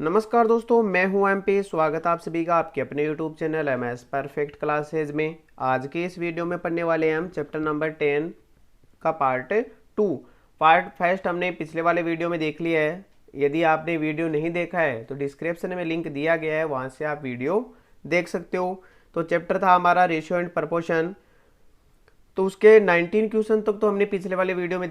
नमस्कार दोस्तों, मैं हूं एमपी। स्वागत आप सभी का आपके अपने YouTube channel MS perfect classes में। आज के इस वीडियो में पढ़ने वाले हैं हम चैप्टर नंबर 10 का पार्ट 2। पार्ट फर्स्ट हमने पिछले वाले वीडियो में देख लिया है। यदि आपने वीडियो नहीं देखा है तो डिस्क्रिप्शन में लिंक दिया गया है, वहाँ से आप वीडियो देख सकते हो। तो चैप्टर था हमारा रेशियो एंड प्रपोर्शन। तो उसके 19 क्वेश्चन तक तो हमने पिछले वाले वीडियो में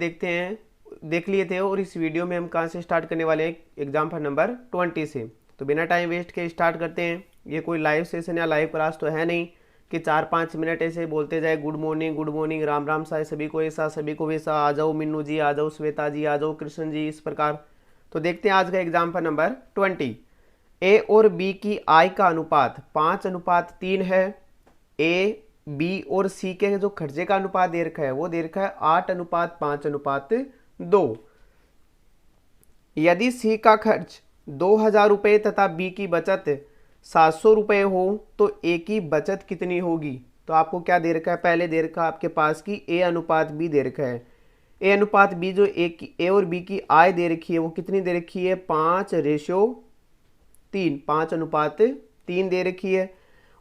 देख लिए थे, और इस वीडियो में हम कहाँ से स्टार्ट करने वाले हैं, एग्जाम्पल नंबर 20 से। तो बिना टाइम वेस्ट के स्टार्ट करते हैं। ये कोई लाइव सेशन या लाइव क्लास तो है नहीं कि 4-5 मिनट ऐसे बोलते जाए गुड मॉर्निंग राम राम साहब, सभी को ऐसा सभी को वैसा, आ जाओ मिन्नू जी, आ जाओ श्वेता जी, आ जाओ कृष्ण जी, इस प्रकार। तो देखते हैं आज का एग्जाम्पल नंबर 20। ए और बी की आय का अनुपात 5:3 है। ए बी और सी के जो खर्चे का अनुपात दे रखा है वो दे रखा है 8:5:2। यदि सी का खर्च 2000 रुपये तथा बी की बचत 700 रुपये हो तो ए की बचत कितनी होगी। तो आपको क्या दे रखा है, पहले दे रखा है आपके पास की ए अनुपात बी दे रखा है। ए अनुपात बी जो ए और बी की आय दे रखी है वो कितनी दे रखी है, 5:3, 5:3 दे रखी है।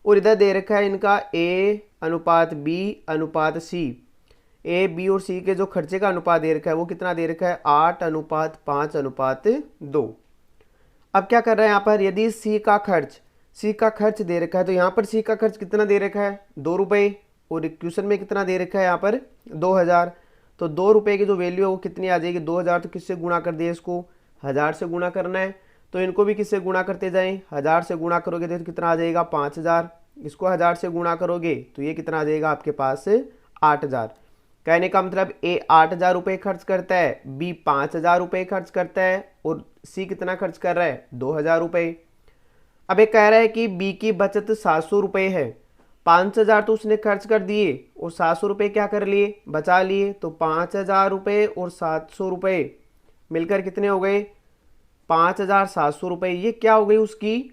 और इधर दे रखा है इनका ए अनुपात बी अनुपात सी। ए बी और सी के जो खर्चे का अनुपात दे रखा है वो कितना दे रखा है, 8:5:2। अब क्या कर रहे हैं यहाँ पर, यदि सी का खर्च दे रखा है तो यहाँ पर सी का खर्च कितना दे रखा है, 2 रुपये। और क्वेश्चन में कितना दे रखा है यहाँ पर, 2000। तो 2 रुपये की जो वैल्यू है वो कितनी आ जाएगी, 2000। तो किससे गुणा कर दिए, इसको 1000 से गुणा करना है। तो इनको भी किससे गुणा करते जाएं, 1000 से गुणा करोगे तो कितना आ जाएगा, 5000। इसको 1000 से गुणा करोगे तो ये कितना आ जाएगा आपके पास, 8000। कहने का मतलब ए 8000 रुपये खर्च करता है, बी 5000 रुपये खर्च करता है, और सी कितना खर्च कर रहा है, 2000 रुपये। अब ये कह रहा है कि बी की बचत 700 रुपये है। 5000 तो उसने खर्च कर दिए और 700 रुपये क्या कर लिए, बचा लिए। तो 5000 रुपये और 700 रुपये मिलकर कितने हो गए, 5700 रुपये। ये क्या हो गई, उसकी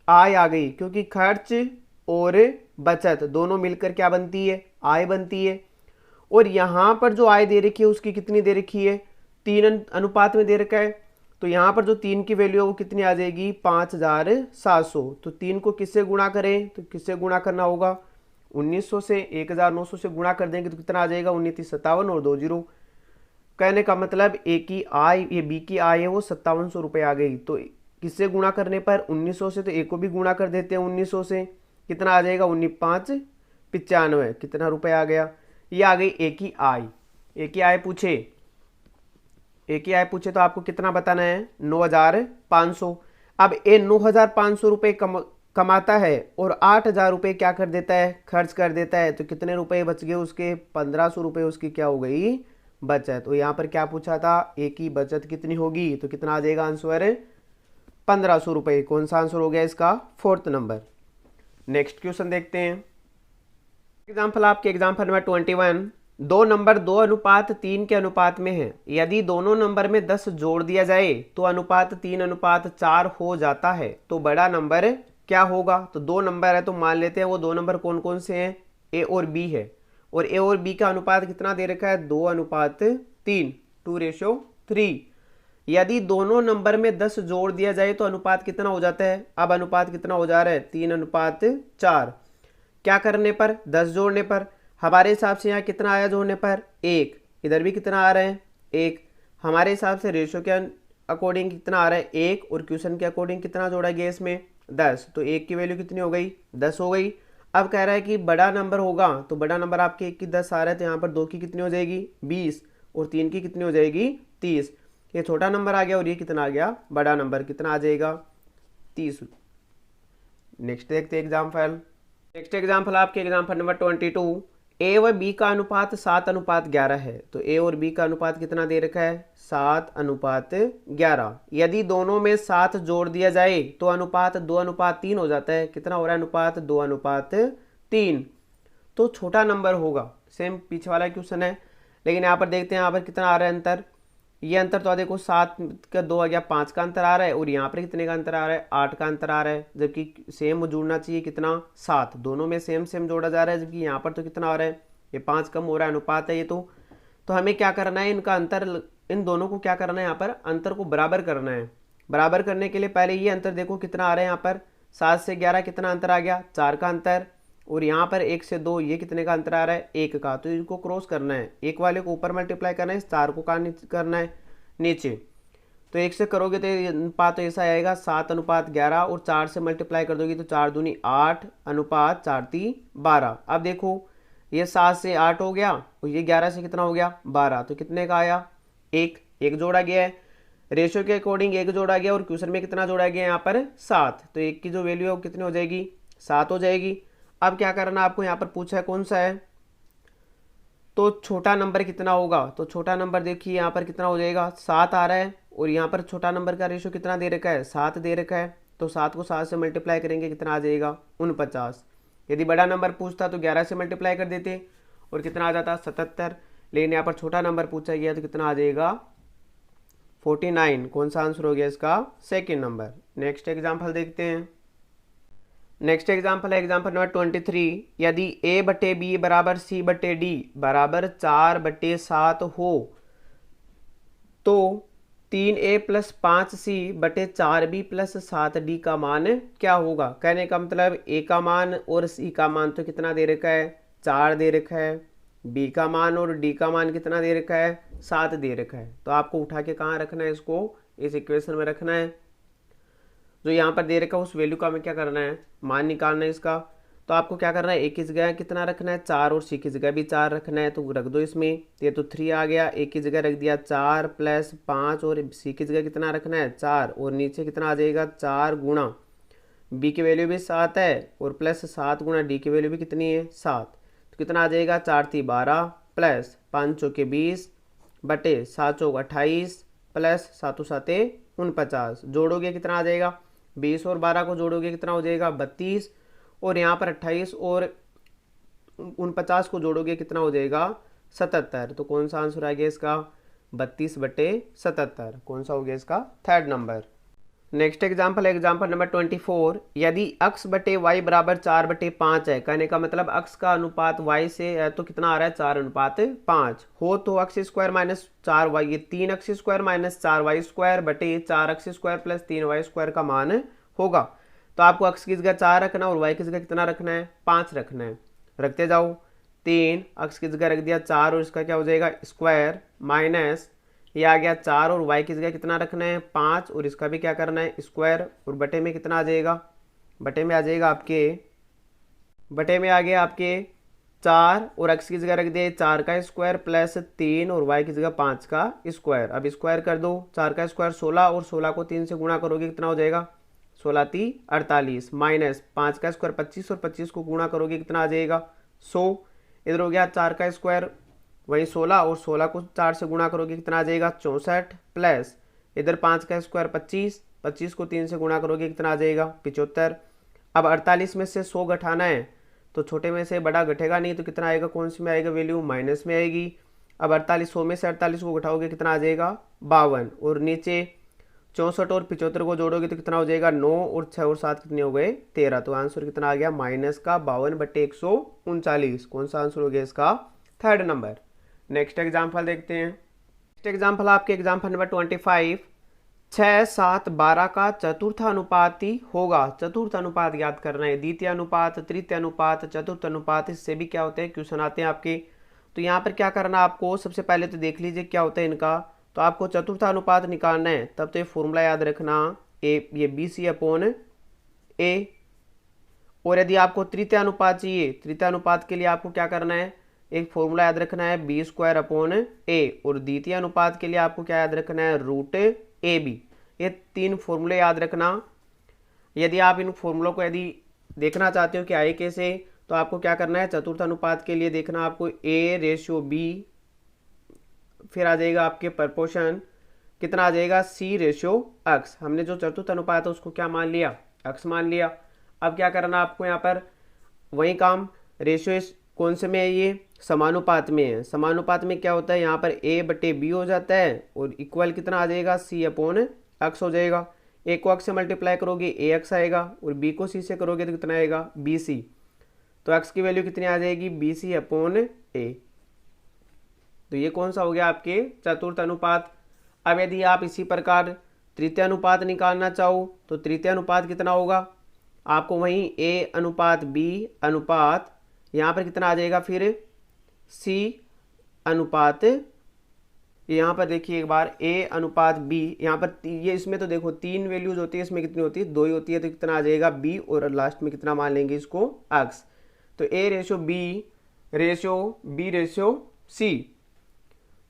आय आ गई, क्योंकि खर्च और बचत दोनों मिलकर क्या बनती है, आय बनती है। और यहाँ पर जो आय दे रखी है उसकी कितनी दे रखी है, 3 अनुपात में दे रखा है। तो यहाँ पर जो 3 की वैल्यू है वो कितनी आ जाएगी, 5700। तो 3 को किससे गुणा करें, तो किससे गुणा करना होगा, 1900 से। 1900 से गुणा कर देंगे तो कितना आ जाएगा, 1957 और 2 जीरो। कहने का मतलब ए की आय, ये बी की आय है वो 5700 रुपये आ गई। तो किससे गुणा करने पर, 1900 से। तो ए को भी गुणा कर देते हैं 1900 से, कितना आ जाएगा, 19,595। कितना रुपए आ गया, ये आ गई ए की आय। ए की आय पूछे तो आपको कितना बताना है, 9500। अब ए 9500 रुपये कमाता है और 8000 रुपये क्या कर देता है, खर्च कर देता है। तो कितने रुपए बच गए उसके, 1500 रुपये उसकी क्या हो गई, बचत। तो यहाँ पर क्या पूछा था, ए की बचत कितनी होगी। तो कितना आ जाएगा आंसर, 1500 रुपये। कौन सा आंसर हो गया इसका, 4th नंबर। नेक्स्ट क्वेश्चन देखते हैं। एग्जाम्पल आपके एग्जाम्पल नंबर 21। दो नंबर 2:3 के अनुपात में है। यदि दोनों नंबर में 10 जोड़ दिया जाए तो अनुपात 3:4 हो जाता है, तो बड़ा नंबर क्या होगा। तो 2 नंबर है तो मान लेते हैं वो 2 नंबर कौन कौन से हैं, ए और बी है। और ए और बी का अनुपात कितना दे रखा है, 2:3, 2:3। यदि दोनों नंबर में 10 जोड़ दिया जाए तो अनुपात कितना हो जाता है। अब अनुपात कितना हो जा रहा है, 3:4। क्या करने पर, 10 जोड़ने पर। हमारे हिसाब से यहाँ कितना आया जोड़ने पर, 1। इधर भी कितना आ रहा है, 1। हमारे हिसाब से रेशो के अकॉर्डिंग कितना आ रहा है, 1। और क्वेश्चन के अकॉर्डिंग कितना जोड़ा गया इसमें, 10। तो 1 की वैल्यू कितनी हो गई, 10 हो गई। अब कह रहा है कि बड़ा नंबर होगा, तो बड़ा नंबर आपके 1 की 10 आ रहा है, तो यहाँ पर 2 की कितनी हो जाएगी, 20। और 3 की कितनी हो जाएगी, 30। ये छोटा नंबर आ गया और ये कितना आ गया, बड़ा नंबर। कितना आ जाएगा, 30। नेक्स्ट देखते हैं एग्जाम्पल। नेक्स्ट एग्जाम्पल आपके एग्जाम्पल नंबर 22। ए व बी का अनुपात 7:11 है। तो ए और बी का अनुपात कितना दे रखा है, 7:11। यदि दोनों में 7 जोड़ दिया जाए तो अनुपात 2:3 हो जाता है। कितना हो रहा है अनुपात, 2:3। तो छोटा नंबर होगा, सेम पीछे वाला क्वेश्चन है। लेकिन यहाँ पर देखते हैं यहाँ पर कितना आ रहा है अंतर। ये अंतर तो देखो 7 का 2 आ गया, 5 का अंतर आ रहा है। और यहाँ पर कितने का अंतर आ रहा है, 8 का अंतर आ रहा है। जबकि सेम जुड़ना चाहिए कितना, 7। दोनों में सेम जोड़ा जा रहा है, जबकि यहाँ पर तो कितना आ रहा है, ये 5 कम हो रहा है, अनुपात है ये। तो हमें क्या करना है, इनका अंतर, इन दोनों को क्या करना है, यहाँ पर अंतर को बराबर करना है। बराबर करने के लिए पहले ये अंतर देखो कितना आ रहा है यहाँ पर, 7 से 11 कितना अंतर आ गया, 4 का अंतर, और यहाँ पर 1 से 2 ये कितने का अंतर आ रहा है, 1 का। तो इनको क्रॉस करना है, एक वाले को ऊपर मल्टीप्लाई करना है, इस 4 को कहाँ करना है, नीचे। तो 1 से करोगे तो अनुपात तो ऐसा आएगा 7:11, और 4 से मल्टीप्लाई कर दोगे तो 4 दूनी 8 अनुपात 4 × 12। अब देखो ये 7 से 8 हो गया, और ये 11 से कितना हो गया, 12, तो कितने का आया, एक जोड़ा गया है, रेशियो के अकॉर्डिंग एक जोड़ा गया, और क्वेश्चन में कितना जोड़ा गया यहाँ पर 7, तो एक की जो वैल्यू है वो कितनी हो जाएगी, 7 हो जाएगी। अब क्या करना आपको, यहाँ पर पूछा है कौन सा है, तो छोटा नंबर कितना होगा, तो छोटा नंबर देखिए यहाँ पर कितना हो जाएगा, 7 आ रहा है, और यहाँ पर छोटा नंबर का रेशियो कितना दे रखा है, 7 दे रखा है, तो 7 को 7 से मल्टीप्लाई करेंगे कितना आ जाएगा, 49। यदि बड़ा नंबर पूछता तो 11 से मल्टीप्लाई कर देते और कितना आ जाता, 77, लेकिन यहाँ पर छोटा नंबर पूछा गया तो कितना आ जाएगा, 49। कौन सा आंसर हो गया इसका, सेकेंड नंबर। नेक्स्ट एग्जाम्पल देखते हैं। नेक्स्ट एग्जाम्पल है एग्जाम्पल नंबर 23। यदि a/b बराबर c/d बराबर 4/7 हो तो 3a + 5c/4b + 7d का मान क्या होगा। कहने का मतलब a का मान और c का मान तो कितना दे रखा है, 4 दे रखा है, b का मान और d का मान कितना दे रखा है, 7 दे रखा है। तो आपको उठा के कहाँ रखना है, इसको इस इक्वेशन में रखना है, जो यहाँ पर दे रखा है उस वैल्यू का हमें क्या करना है, मान निकालना है इसका। तो आपको क्या करना है, ए की जगह कितना रखना है, 4, और सी की जगह भी 4 रखना है, तो रख दो इसमें। ये तो 3 आ गया, ए की जगह रख दिया 4 + 5, और सी की जगह कितना रखना है, 4, और नीचे कितना आ जाएगा, 4 गुणा बी की वैल्यू भी 7 है, और प्लस 7 गुणा डी की वैल्यू भी कितनी है, 7। तो कितना आ जाएगा, 4 × 12 प्लस 5 × 20 बटे 7 × 28 प्लस 7 × 7 49। जोड़ोगे कितना आ जाएगा, 20 और 12 को जोड़ोगे कितना हो जाएगा, 32, और यहाँ पर 28 और 49 को जोड़ोगे कितना हो जाएगा, 77। तो कौन सा आंसर आ गया इसका, 32/77। कौन सा हो गया इसका, थर्ड नंबर। नेक्स्ट एग्जाम्पल है एग्जाम्पल नंबर 24। यदि x/y बराबर 4/5 है, कहने का मतलब x का अनुपात y से है तो कितना आ रहा है, 4:5 हो तो x² - 4y, ये 3x² - 4y² बटे 4x² + 3y² का मान होगा। तो आपको x की जगह 4 रखना और y की जगह कितना रखना है, 5 रखना है। रखते जाओ, 3 x की जगह रख दिया 4, और इसका क्या हो जाएगा, स्क्वायर, माइनस ये आ गया 4, और y की जगह कितना रखना है, 5, और इसका भी क्या करना है, स्क्वायर, और बटे में कितना आ जाएगा, बटे में आ जाएगा आपके, बटे में आ गया आपके 4, और x की जगह रख दिया 4 का स्क्वायर प्लस 3, और y की जगह 5 का स्क्वायर। अब स्क्वायर कर दो, 4 का स्क्वायर 16, और 16 को 3 से गुणा करोगे कितना हो जाएगा, 16 × 3 = 48, माइनस 5 का स्क्वायर 25, और 25 को गुणा करोगे कितना आ जाएगा, 100। इधर हो गया 4 का स्क्वायर वही 16, और 16 को 4 से गुणा करोगे कितना आ जाएगा, 64, प्लस इधर 5 का स्क्वायर 25, 25 को 3 से गुणा करोगे कितना आ जाएगा, 75। अब 48 में से 100 घटाना है, तो छोटे में से बड़ा घटेगा नहीं, तो कितना आएगा, कौन सी में आएगा वैल्यू, माइनस में आएगी। अब 48 100 में से 48 को घटाओगे कितना आ जाएगा, 52, और नीचे 64 और 75 को जोड़ोगे तो कितना हो जाएगा, 9, और 6 और 7 कितने हो गए, 13। तो आंसर कितना आ गया, -52/139। कौन सा आंसर हो गया इसका, थर्ड नंबर। नेक्स्ट एग्जाम्पल देखते हैं। नेक्स्ट एग्जाम्पल आपके एग्जाम्पल नंबर 25। 6, 7, 12 का चतुर्थ अनुपाती होगा। चतुर्थ अनुपात याद करना है, द्वितीय अनुपात, तृतीय अनुपात, चतुर्थ अनुपात, इससे भी क्या होते हैं क्वेश्चन आते हैं आपके। तो यहाँ पर क्या करना आपको, सबसे पहले तो देख लीजिए क्या होता है इनका। तो आपको चतुर्थ अनुपात निकालना है, तब तो ये फॉर्मूला याद रखना, ये BC/A। और यदि आपको तृतीय अनुपात चाहिए, तृतीय अनुपात के लिए आपको क्या करना है, एक फॉर्मूला याद रखना है B²/A, और द्वितीय अनुपात के लिए आपको क्या याद रखना है, √AB। ये 3 फॉर्मूले याद रखना। यदि आप इन फॉर्मूलों को यदि देखना चाहते हो कि आए कैसे, तो आपको क्या करना है, चतुर्थ अनुपात के लिए देखना आपको A/B, फिर आ जाएगा आपके प्रपोर्शन, कितना आ जाएगा, C/X। हमने जो चतुर्थ अनुपात है उसको क्या मान लिया, X मान लिया। अब क्या करना आपको यहाँ पर, वही काम, रेशियो कौन से में है, ये समानुपात में है। समानुपात में क्या होता है, यहाँ पर A/B हो जाता है, और इक्वल कितना आ जाएगा, C/X हो जाएगा। A को X से मल्टीप्लाई करोगे AX आएगा, और B को C से करोगे तो कितना आएगा, BC। तो X की वैल्यू कितनी आ जाएगी, BC/A। तो ये कौन सा हो गया आपके चतुर्थ अनुपात। अब यदि आप इसी प्रकार तृतीय अनुपात निकालना चाहो तो तृतीय अनुपात कितना होगा, आपको वहीं ए अनुपात बी अनुपात यहाँ पर कितना आ जाएगा, फिर सी अनुपात, यहाँ पर देखिए एक बार ए अनुपात बी, यहाँ पर ये इसमें तो देखो 3 वैल्यूज होती है, इसमें कितनी होती है, 2 ही होती है, तो कितना आ जाएगा बी, और लास्ट में कितना मान लेंगे इसको एक्स। तो ए रेशो बी रेशो सी,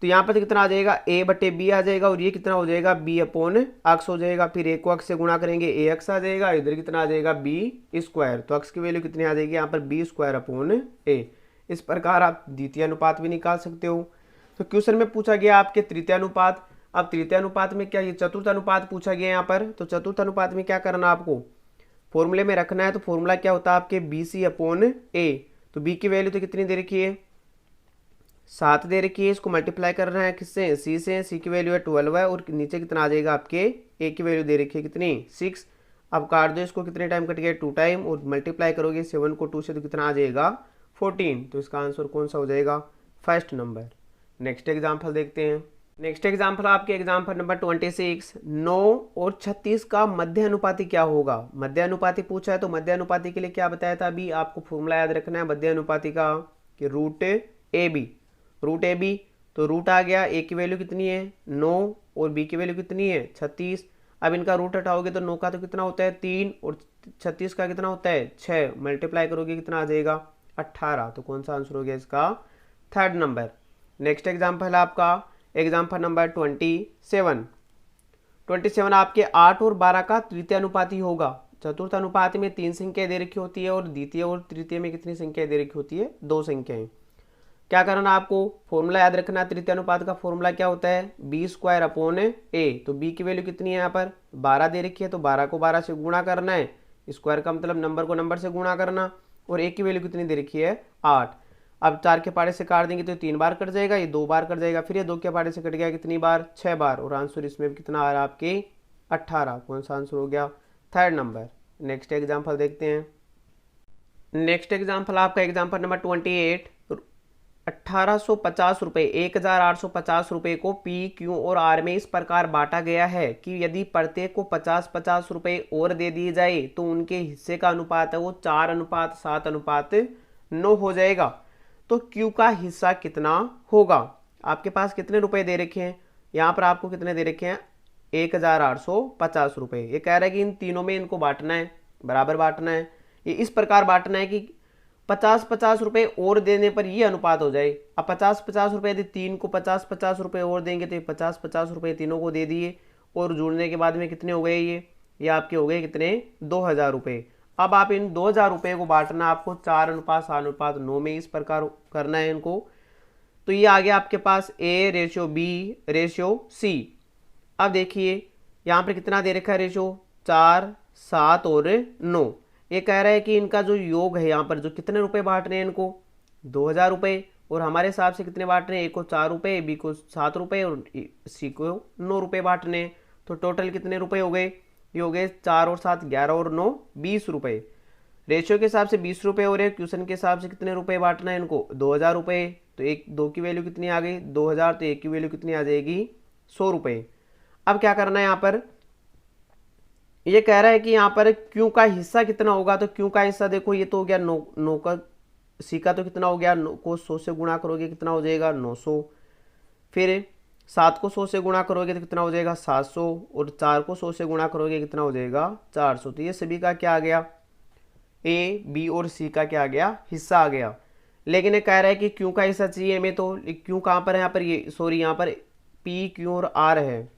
तो यहाँ पर कितना आ जाएगा ए बटे बी आ जाएगा, और ये कितना हो जाएगा बी अपॉन एक्स हो जाएगा। फिर ए को एक्स से गुणा करेंगे ए एक्स आ जाएगा, इधर कितना आ जाएगा बी स्क्वायर, तो एक्स की वैल्यू कितनी आ जाएगी यहाँ पर बी स्क्वायर अपॉन ए। इस प्रकार आप द्वितीय अनुपात भी निकाल सकते हो। तो क्वेश्चन में पूछा गया आपके तृतीय अनुपात, अब तृतीय अनुपात में क्या, ये चतुर्थ अनुपात पूछा गया यहाँ पर, तो चतुर्थ अनुपात में क्या करना आपको, फॉर्मूले में रखना है। तो फॉर्मूला क्या होता है आपके बी सी अपॉन ए, तो बी की वैल्यू तो कितनी दे रखी है 7 दे रखी है, इसको मल्टीप्लाई करना है किससे, सी से, सी की वैल्यू है 12 है, और नीचे कितना आ जाएगा आपके ए की वैल्यू दे रखी है कितनी 6। अब काट दो इसको, कितने टाइम कट गया 2 टाइम, और मल्टीप्लाई करोगे 7 को 2 से तो कितना आ जाएगा 14। तो इसका आंसर कौन सा हो जाएगा, फर्स्ट नंबर। नेक्स्ट एग्जाम्पल देखते हैं। नेक्स्ट एग्जाम्पल आपके एग्जाम्पल नंबर 26, 9 और 36 का मध्य अनुपाती क्या होगा। मध्य अनुपाती पूछा है, तो मध्य अनुपाती के लिए क्या बताया था अभी, आपको फॉर्मूला याद रखना है मध्य अनुपाती का कि रूट ए बी, तो रूट आ गया, ए की वैल्यू कितनी है 9 और बी की वैल्यू कितनी है 36। अब इनका रूट हटाओगे तो 9 का तो कितना होता है 3 और 36 का कितना होता है 6, मल्टीप्लाई करोगे कितना आ जाएगा 18। तो कौन सा आंसर हो गया इसका, थर्ड नंबर। नेक्स्ट एग्जाम्पल है आपका एग्जाम्पल नंबर 27 आपके 8 और 12 का तृतीय अनुपाती होगा। चतुर्थ अनुपात में 3 संख्या दे रखी होती है, और द्वितीय और तृतीय में कितनी संख्या दे रखी होती है 2 संख्याएं। क्या करना आपको, फॉर्मूला याद रखना, तृतीय अनुपात का फॉर्मूला क्या होता है बी स्क्वायर अपॉन ए। तो बी की वैल्यू कितनी है यहाँ पर 12 दे रखी है, तो 12 को 12 से गुणा करना है, स्क्वायर का मतलब नंबर को नंबर से गुणा करना, और ए की वैल्यू कितनी दे रखी है 8। अब 4 के पाड़े से काट देंगे तो 3 बार कट जाएगा, ये 2 बार कट जाएगा, फिर ये 2 के पाड़े से कट गया कितनी बार 6 बार, और आंसर इसमें कितना आ रहा है आपके 18। कौन सा आंसर हो गया, थर्ड नंबर। नेक्स्ट एग्जाम्पल देखते हैं। नेक्स्ट एग्जाम्पल आपका एग्जाम्पल नंबर 28, 1850 रुपये 1850 रुपये को पी क्यू और आर में इस प्रकार बांटा गया है कि यदि प्रत्येक को 50-50 रुपये और दे दिए जाए तो उनके हिस्से का अनुपात है वो 4:7:9 हो जाएगा। तो क्यू का हिस्सा कितना होगा। आपके पास कितने रुपए दे रखे हैं, यहाँ पर आपको कितने दे रखे हैं 1850 रुपये। ये कह रहा है कि इन तीनों में इनको बांटना है, बराबर बांटना है। ये इस प्रकार बांटना है कि 50-50 रुपये और देने पर ये अनुपात हो जाए। अब 50-50 रुपये यदि 3 को 50-50 रुपये और देंगे तो ये 50-50 रुपये तीनों को दे दिए, और जुड़ने के बाद में कितने हो गए ये आपके हो गए कितने 2000 रुपये। अब आप इन 2000 रुपये को बांटना आपको 4:7:9 में इस प्रकार करना है इनको। तो ये आ गया आपके पास A ratio B ratio C. अब देखिए यहाँ पर कितना दे रखा है रेशियो 4, 7 और 9। ये कह रहा है कि इनका जो योग है यहाँ पर जो कितने रुपए बांट रहे हैं इनको 2000 रुपये, और हमारे हिसाब से कितने बांट रहे हैं, ए को 4 रुपये, बी को 7 रुपये और सी को 9 रुपये बांटने हैं। तो टोटल कितने रुपए हो गए, ये हो गए 4 और 7 11 और 9 20 रुपये। रेशियो के हिसाब से 20 रुपये हो रहे हैं, क्वेश्चन के हिसाब से कितने रुपये बांटना है इनको 2000 रुपये। तो एक 2 की वैल्यू कितनी आ गई 2000, तो एक की वैल्यू कितनी आ जाएगी 100 रुपये। अब क्या करना है यहाँ पर, ये कह रहा है कि यहाँ पर क्यू का हिस्सा कितना होगा। तो क्यू का हिस्सा देखो ये तो हो गया 9 का, सी का तो कितना हो गया 9 को 100 से गुणा करोगे कितना हो जाएगा 900, फिर 7 को 100 से गुणा करोगे तो कितना हो जाएगा 700, और 4 को 100 से गुणा करोगे कितना हो जाएगा 400। तो ये सभी का क्या आ गया ए बी और सी का क्या आ गया हिस्सा आ गया। लेकिन ये कह रहा है कि क्यू का हिस्सा चाहिए हमें, तो क्यू कहाँ पर है, यहाँ पर ये सॉरी यहाँ पर पी क्यू और आर है,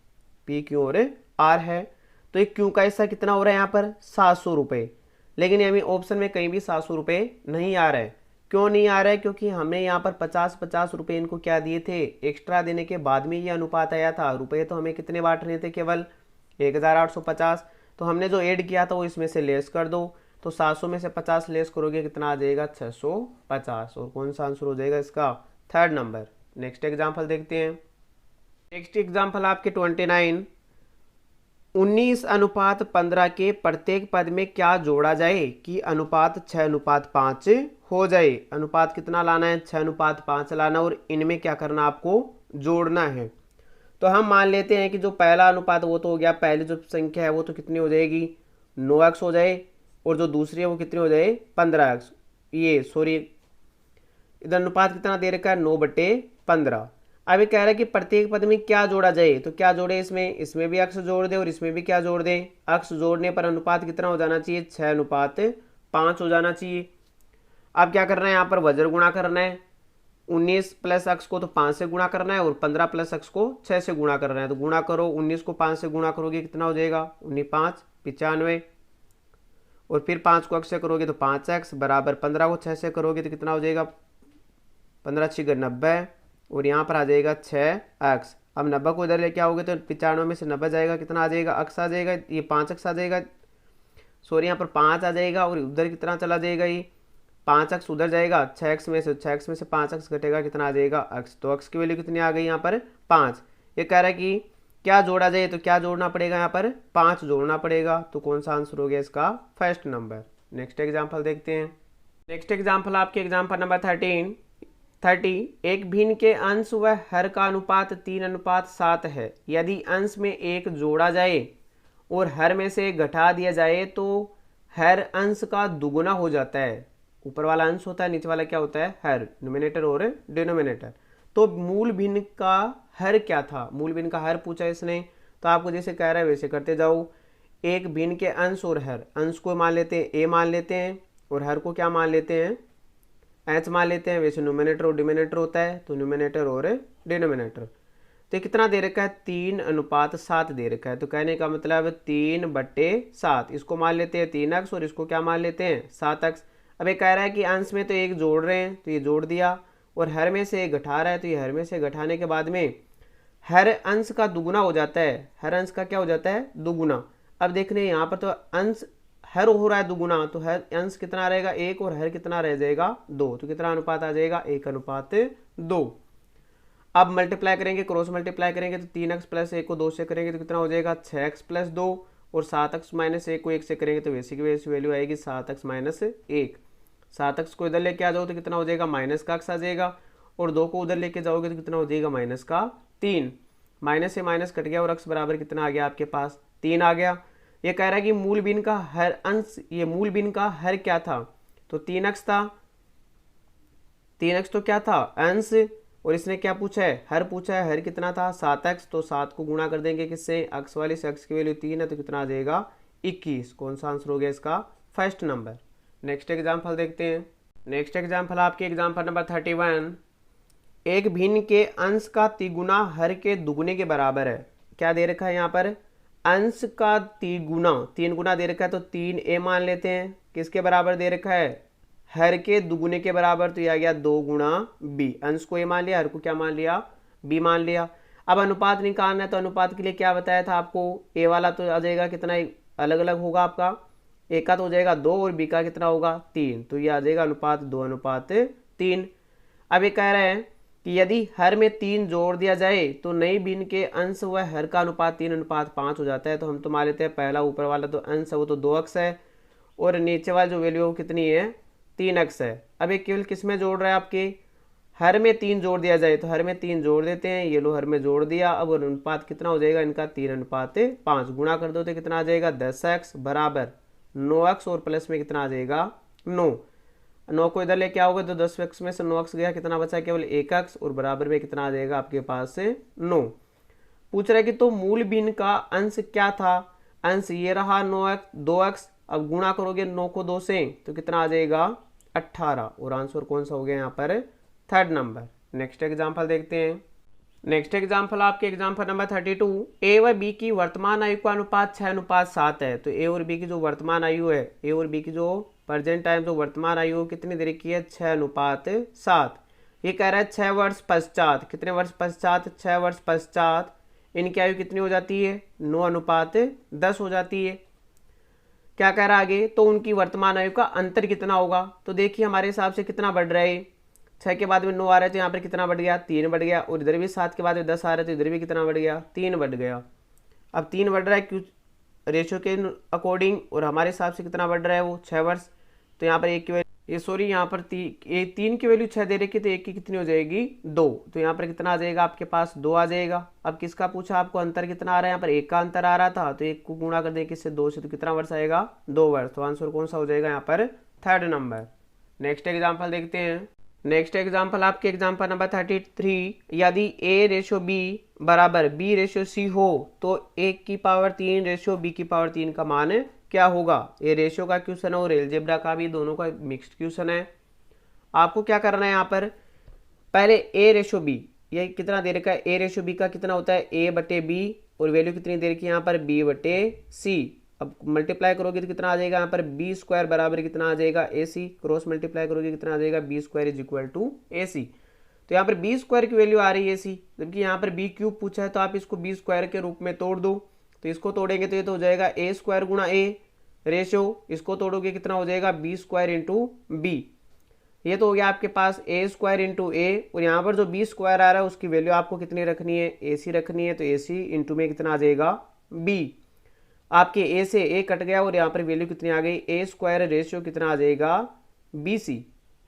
पी क्यू और आर है। तो एक क्यू का हिस्सा कितना हो रहा है यहाँ पर 700 रुपये, लेकिन हमें ऑप्शन में कहीं भी 700 रुपये नहीं आ रहा है। क्यों नहीं आ रहा है, क्योंकि हमने यहाँ पर 50-50 रुपये इनको क्या दिए थे एक्स्ट्रा देने के बाद में ये अनुपात आया था। रुपये तो हमें कितने बांट रहे थे केवल 1850, तो हमने जो ऐड किया था वो इसमें से लेस कर दो। तो 700 में से 50 लेस करोगे कितना आ जाएगा 650, और कौन सा आंसर हो जाएगा इसका थर्ड नंबर। नेक्स्ट एग्जाम्पल देखते हैं। नेक्स्ट एग्जाम्पल आपके 29, 19:15 के प्रत्येक पद में क्या जोड़ा जाए कि अनुपात 6:5 हो जाए। अनुपात कितना लाना है 6:5 लाना, और इनमें क्या करना आपको जोड़ना है। तो हम मान लेते हैं कि जो पहला अनुपात वो तो हो गया, पहली जो संख्या है वो तो कितनी हो जाएगी 9x हो जाए, और जो दूसरी है वो कितनी हो जाए 15x। ये सॉरी इधर अनुपात कितना दे रखा है 9/15। अब ये कह रहा है कि प्रत्येक पद में क्या जोड़ा जाए, तो क्या जोड़े इसमें भी अक्स जोड़ दे और इसमें भी क्या जोड़ दे, अक्स जोड़ने पर अनुपात कितना हो जाना चाहिए 6:5 हो जाना चाहिए। अब क्या करना है यहाँ पर वज्र गुणा करना है, 19 प्लस अक्स को तो 5 से गुणा करना है और 15 प्लस अक्स को 6 से गुणा करना है। तो गुणा करो, 19 को 5 से गुणा करोगे कितना हो जाएगा 19 5 95, और फिर 5 को अक्स से करोगे तो 5x बराबर 15 को 6 से करोगे तो कितना हो जाएगा 15 6 90, और यहाँ पर आ जाएगा 6x। अब 90 को इधर लेके आओगे तो 95 में से 90 जाएगा, कितना आ जाएगा अक्स आ जाएगा, ये 5x आ जाएगा, सॉरी यहाँ पर 5 आ जाएगा, और उधर कितना चला जाएगा ये 5x उधर जाएगा, 6x में से 5x घटेगा, कितना आ जाएगा अक्स। तो अक्स की वैल्यू कितनी आ गई यहाँ पर 5। ये कह रहा है कि क्या जोड़ा जाए, तो क्या जोड़ना पड़ेगा यहाँ पर 5 जोड़ना पड़ेगा। तो कौन सा आंसर हो गया इसका फर्स्ट नंबर। नेक्स्ट एग्जाम्पल देखते हैं। नेक्स्ट एग्जाम्पल आपके एग्जाम्पल नंबर 30। एक भिन्न के अंश व हर का अनुपात 3:7 है। यदि अंश में एक जोड़ा जाए और हर में से घटा दिया जाए तो हर अंश का दुगुना हो जाता है। ऊपर वाला अंश होता है, नीचे वाला क्या होता है हर, न्यूमरेटर और डिनोमिनेटर। तो मूल भिन्न का हर क्या था, मूल भिन्न का हर पूछा इसने, तो आपको जैसे कह रहा है वैसे करते जाओ। एक भिन्न के अंश और हर, अंश को मान लेते हैं ए मान लेते हैं और हर को क्या मान लेते हैं एच मान लेते हैं। वैसे न्यूमरेटर और डिनोमिनेटर होता है, तो न्यूमरेटर और डिनोमिनेटर। तो कितना दे रखा है 3:7 दे रखा है। तो कहने का मतलब 3/7, इसको मान लेते हैं 3x और इसको क्या मान लेते हैं 7x। अब ये कह रहा है कि अंश में तो एक जोड़ रहे हैं तो ये जोड़ दिया, और हर में से एक घटा रहा है तो ये हर में से घटाने के बाद में हर अंश का दुगुना हो जाता है। हर अंश का क्या हो जाता है दुगुना। अब देखने यहाँ पर तो अंश हर हो रहा है दुगुना, तो हर अंश कितना रहेगा 1 और हर कितना रह जाएगा 2। तो कितना अनुपात आ जाएगा 1:2। अब मल्टीप्लाई करेंगे, क्रॉस मल्टीप्लाई करेंगे तो 3x प्लस 1 को 2 से करेंगे तो कितना हो जाएगा 6x प्लस 2, और 7x माइनस 1 को 1 से करेंगे तो वैसे की वैसी वैल्यू आएगी 7x माइनस 1। 7x को इधर लेके आ जाओ तो कितना हो जाएगा माइनस का x आ जाएगा, और 2 को उधर लेके जाओगे तो कितना हो जाएगा माइनस का 3। माइनस से माइनस कट गया और x बराबर कितना आ गया आपके पास 3 आ गया। ये कह रहा है कि मूल भिन्न का हर अंश, ये मूल भिन्न का हर क्या था, तो 3x था। 3x तो क्या था अंश, और इसने क्या पूछा है हर पूछा है। हर कितना था 7x, तो 7 को गुणा कर देंगे किससे x वाली से, x की वैल्यू 3 है तो कितना आ जाएगा 21। कौन सा आंसर हो गया इसका फर्स्ट नंबर। नेक्स्ट एग्जाम्पल देखते हैं। नेक्स्ट एग्जाम्पल आपके एग्जाम्पल नंबर 31। एक भिन्न के अंश का तिगुना हर के दुगुने के बराबर है। क्या दे रखा है यहाँ पर अंश का तिगुना, 3 गुना दे रखा है तो 3a मान लेते हैं, किसके बराबर दे रखा है हर के दुगुने के बराबर, तो यह आ गया 2 गुणा b। अंश को a मान लिया, हर को क्या मान लिया b मान लिया। अब अनुपात निकालना है, तो अनुपात के लिए क्या बताया था आपको, a वाला तो आ जाएगा कितना अलग अलग होगा आपका, a का तो हो जाएगा 2 और b का कितना होगा 3, तो ये आ जाएगा अनुपात 2:3। अब ये कह रहे हैं कि यदि हर में 3 जोड़ दिया जाए तो नई भिन्न के अंश व हर का अनुपात 3:5 हो जाता है। तो हम तो मान लेते हैं पहला ऊपर वाला तो अंश है वो तो 2x है, और नीचे वाला जो वैल्यू वो कितनी है 3x है। अब ये केवल किस में जोड़ रहा है आपके हर में 3 जोड़ दिया जाए, तो हर में 3 जोड़ देते हैं, ये लो हर में जोड़ दिया। अब अनुपात कितना हो जाएगा इनका 3:5, गुणा कर दो तो कितना आ जाएगा 10x बराबर 9x, और प्लस में कितना आ जाएगा 9 को इधर लेके आओगे तो 10x में से 9x गया, कितना बचा केवल 1x, और बराबर में कितना आ जाएगा आपके पास से 9। पूछ रहा है कि तो मूल भिन्न का अंश क्या था, अंश ये रहा 2x। अब गुणा करोगे 9 को 2 से तो कितना आ जाएगा 18, और आंसर कौन सा हो गया यहाँ पर थर्ड नंबर। नेक्स्ट एग्जाम्पल देखते हैं। नेक्स्ट एग्जाम्पल आपके एग्जाम्पल नंबर 32। ए व बी की वर्तमान आयु का अनुपात 6:7 है। तो ए और बी की जो वर्तमान आयु है, ए और बी की जो प्रेजेंट टाइम जो वर्तमान आयु कितनी दे रखी है 6:7। ये कह रहा है 6 वर्ष पश्चात, कितने वर्ष पश्चात 6 वर्ष पश्चात इनकी आयु कितनी हो जाती है 9:10 हो जाती है। क्या कह रहा है आगे, तो उनकी वर्तमान आयु का अंतर कितना होगा। तो देखिए हमारे हिसाब से कितना बढ़ रहा है, 6 के बाद में 9 आ रहा है तो यहाँ पर कितना बढ़ गया 3 बढ़ गया, और इधर भी 7 के बाद में 10 आ रहा है तो इधर भी कितना बढ़ गया 3 बढ़ गया। अब 3 बढ़ रहा है क्यों रेशियो के अकॉर्डिंग, और हमारे हिसाब से कितना बढ़ रहा है वो 6 वर्ष, तो यहाँ पर एक की ये सॉरी यहाँ पर ये 3 की वैल्यू 6 दे रखी तो एक की कितनी हो जाएगी 2, तो यहाँ पर कितना आ जाएगा आपके पास 2 आ जाएगा। अब किसका पूछा आपको, अंतर कितना आ रहा है, यहाँ पर 1 का अंतर आ रहा था तो 1 को गुणा कर दें किससे 2 से, तो कितना वर्ष आएगा 2 वर्ष। तो आंसर कौन सा हो जाएगा यहाँ पर, थर्ड नंबर। नेक्स्ट एग्जाम्पल देखते हैं। नेक्स्ट एग्जाम्पल आपके एग्जाम्पल नंबर 33, यदि a रेशो b बराबर b रेशो c हो तो 1 की पावर 3 रेशो b की पावर 3 का मान क्या होगा। ये रेशो का क्वेश्चन है और एलजेब्रा का भी, दोनों का मिक्स्ड क्वेश्चन है। आपको क्या करना है यहाँ पर, पहले a रेशो b, ये कितना दे रखा है, a रेशो b का कितना होता है a बटे b, और वैल्यू कितनी दे रखी है यहाँ पर b बटे c। अब मल्टीप्लाई करोगे तो कितना आ जाएगा यहाँ पर बी स्क्वायर बराबर कितना आ जाएगा ए सी, क्रॉस मल्टीप्लाई करोगे कितना आ जाएगा B square is equal to A C. तो यहाँ पर बी स्क्वायर की वैल्यू आ रही है ए सी, जबकि यहाँ पर बी क्यूब पूछा है तो आप इसको बी स्क्वायर के रूप में तोड़ दो। तो इसको तोड़ेंगे तो ये तो हो जाएगा ए स्क्वायर गुणा ए रेशो, इसको तोड़ोगे कितना हो जाएगा बी स्क्वायर इंटू बी। ये तो हो गया आपके पास ए स्क्वायर इंटू ए, और यहाँ पर जो बी स्क्वायर आ रहा है उसकी वैल्यू आपको कितनी रखनी है, ए सी रखनी है। तो ए सी इंटू में कितना आ जाएगा बी, आपके ए से ए कट गया और यहाँ पर वैल्यू कितनी आ गई, ए स्क्वायर रेशियो कितना आ जाएगा बी सी।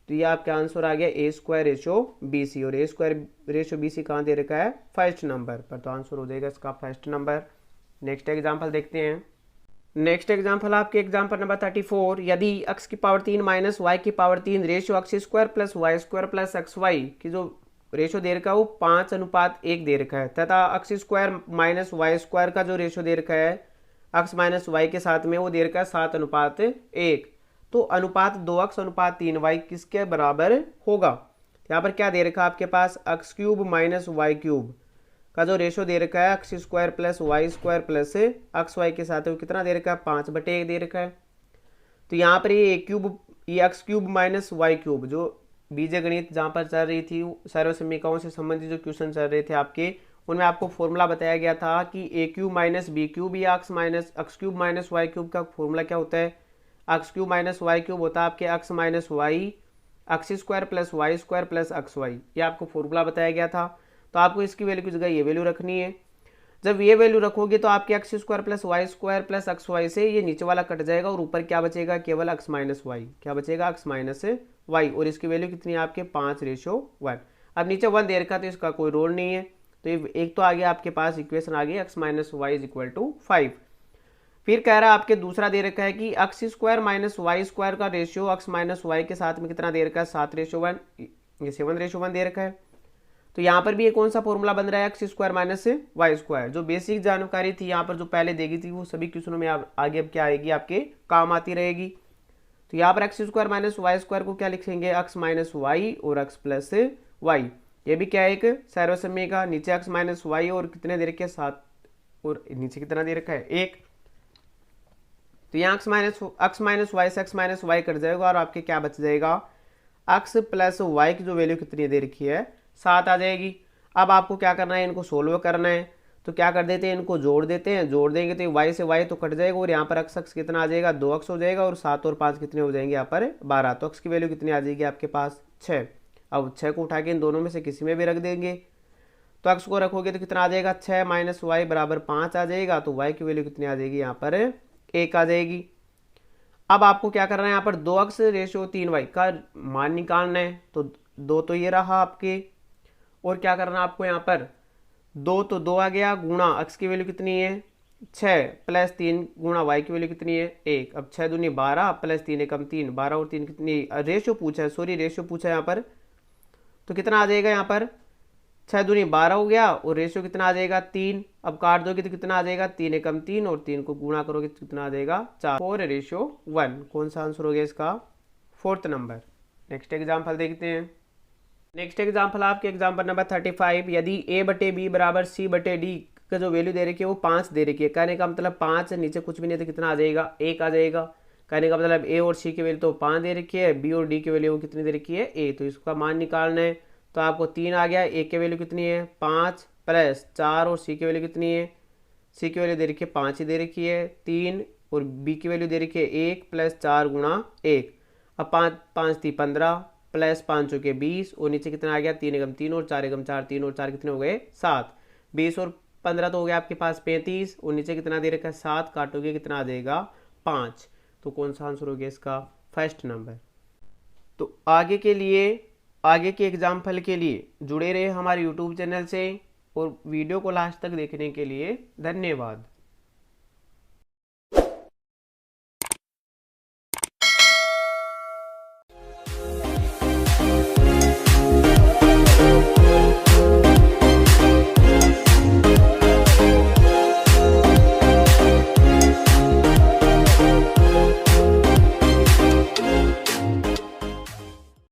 तो ये आपका आंसर आ गया ए स्क्वायर रेशियो बी सी, और ए स्क्वायर रेशियो बी सी कहाँ दे रखा है, फर्स्ट नंबर पर। तो आंसर हो जाएगा इसका फर्स्ट नंबर। नेक्स्ट एग्जाम्पल देखते हैं। नेक्स्ट एग्जाम्पल आपके एग्जाम्पल नंबर 34, यदि x की पावर 3 माइनस वाई की power 3 ratio x square plus Y square plus x y की जो रेशियो दे रखा है वो 5:1 दे रखा है, तथा x square minus y square का जो रेशियो दे रखा है x माइनस वाई के साथ में वो दे रखा है 7:1, तो अनुपात 2x/3y किसके बराबर होगा। यहाँ पर क्या दे रखा है आपके पास, X cube minus Y cube का जो रेशियो दे रखा है x square plus Y square plus x Y के साथ वो कितना दे रखा है 5/1 दे रखा है। तो यहाँ पर ये x cube minus Y cube जो बीज गणित जहाँ पर चल रही थी, सर्वसमीकरणों से संबंधित जो क्वेश्चन चल रहे थे आपके, उनमें आपको फॉर्मूला बताया गया था कि a cube minus b cube या x cube minus Y cube का फॉर्मूला क्या होता है, x cube minus Y cube होता है आपके x minus y x square plus Y square plus x y, ये आपको फॉर्मूला बताया गया था। तो आपको इसकी वैल्यू की जगह ये वैल्यू रखनी है। जब ये वैल्यू रखोगे तो आपके x square plus Y square plus x y से ये नीचे वाला कट जाएगा और ऊपर क्या बचेगा, केवल एक्स माइनस वाई, क्या बचेगा एक्स माइनस वाई, और इसकी वैल्यू कितनी है आपके 5:1। अब नीचे 1 दे रखा तो इसका कोई रोल नहीं है, तो एक तो आ गया आपके पास इक्वेशन आ गई x minus y is equal to 5। फिर कह रहा है आपके दूसरा दे रखा है कि x square minus y square का रेशियो एक्स माइनस वाई के साथ में कितना दे रखा है 7:1, ये 7:1 दे रखा है। तो यहाँ पर भी ये कौन सा फॉर्मूला बन रहा है, x square minus y square. जो बेसिक जानकारी थी यहाँ पर जो पहले देगी थी वो सभी क्वेश्चनों में आगे अब क्या आएगी, आपके काम आती रहेगी। तो यहाँ पर x square minus y square को क्या लिखेंगे, एक्स माइनस वाई और एक्स प्लस वाई, ये भी क्या है एक सर्वसम्य का, नीचे एक्स माइनस वाई और कितने दे रखे हैं 7, और नीचे कितना दे रखा है 1। तो यहाँ एक्स माइनस वाई से एक्स माइनस वाई कट जाएगा और आपके क्या बच जाएगा, एक्स प्लस वाई की जो वैल्यू कितनी दे रखी है 7 आ जाएगी। अब आपको क्या करना है, इनको सोल्व करना है। तो क्या कर देते हैं, इनको जोड़ देते हैं, जोड़ देंगे तो y से y तो कट जाएगा और यहाँ पर x कितना आ जाएगा 2x हो जाएगा, और 7 और 5 कितने हो जाएंगे यहाँ पर 12। तो x की वैल्यू कितनी आ जाएगी आपके पास 6। अब 6 को उठा के इन दोनों में से किसी में भी रख देंगे, तो x को रखोगे तो कितना आ जाएगा 6 माइनस वाई बराबर 5 आ जाएगा। तो y की वैल्यू कितनी आ जाएगी यहाँ पर 1 आ जाएगी। अब आपको क्या करना है, यहाँ पर 2x रेशियो 3y का मान निकालना है। तो 2 तो ये रहा आपके, और क्या करना आपको यहाँ पर 2 तो 2 आ गया, गुणा x की वैल्यू कितनी है 6 प्लस 3 गुणा y की वैल्यू कितनी है 1। अब 6 दूनी 12 प्लस 3 एकम 3, 12 और 3 कितनी, रेशियो पूछा है, सॉरी रेशियो पूछा है यहाँ पर। तो कितना आ जाएगा यहाँ पर 6 दूनी 12 हो गया और रेशियो कितना आ जाएगा 3। अब काट दोगे तो कितना आ जाएगा 3 एकम 3, और 3 को गुणा करोगे तो कितना आ जाएगा 4, 4:1। कौन सा आंसर हो गया इसका, फोर्थ नंबर। नेक्स्ट एग्जाम्पल देखते हैं। नेक्स्ट एग्जाम्पल आपके एग्जाम्पल नंबर 35, यदि a बटे बी बराबर c बटे डी का जो वैल्यू दे रखी है वो 5 दे रखी है, कहने का मतलब 5 नीचे कुछ भी नहीं तो कितना आ जाएगा 1 आ जाएगा। कहने का मतलब a और c की वैल्यू तो 5 दे रखी है, b और d की वैल्यू कितनी दे रखी है a, तो इसका मान निकालना है। तो आपको 3 आ गया, a की वैल्यू कितनी है 5 प्लस 4, और c की वैल्यू कितनी है, c की वैल्यू दे रखी है 5 ही दे रखी है 3, और b की वैल्यू दे रखी है 1 प्लस 4 गुणा 1। अब 5 थी 15 प्लस 5 चौके 20, और नीचे कितना आ गया 3 एकम 3 और 4 एकम 4, 3 और 4 कितने हो गए 7। 20 और 15 तो हो गया आपके पास 35, और नीचे कितना दे रखा है 7, काटोगे कितना आ जाएगा 5। तो कौन सा आंसर हो गया इसका, फर्स्ट नंबर। तो आगे के एग्जाम्पल के लिए जुड़े रहे हमारे यूट्यूब चैनल से, और वीडियो को लास्ट तक देखने के लिए धन्यवाद।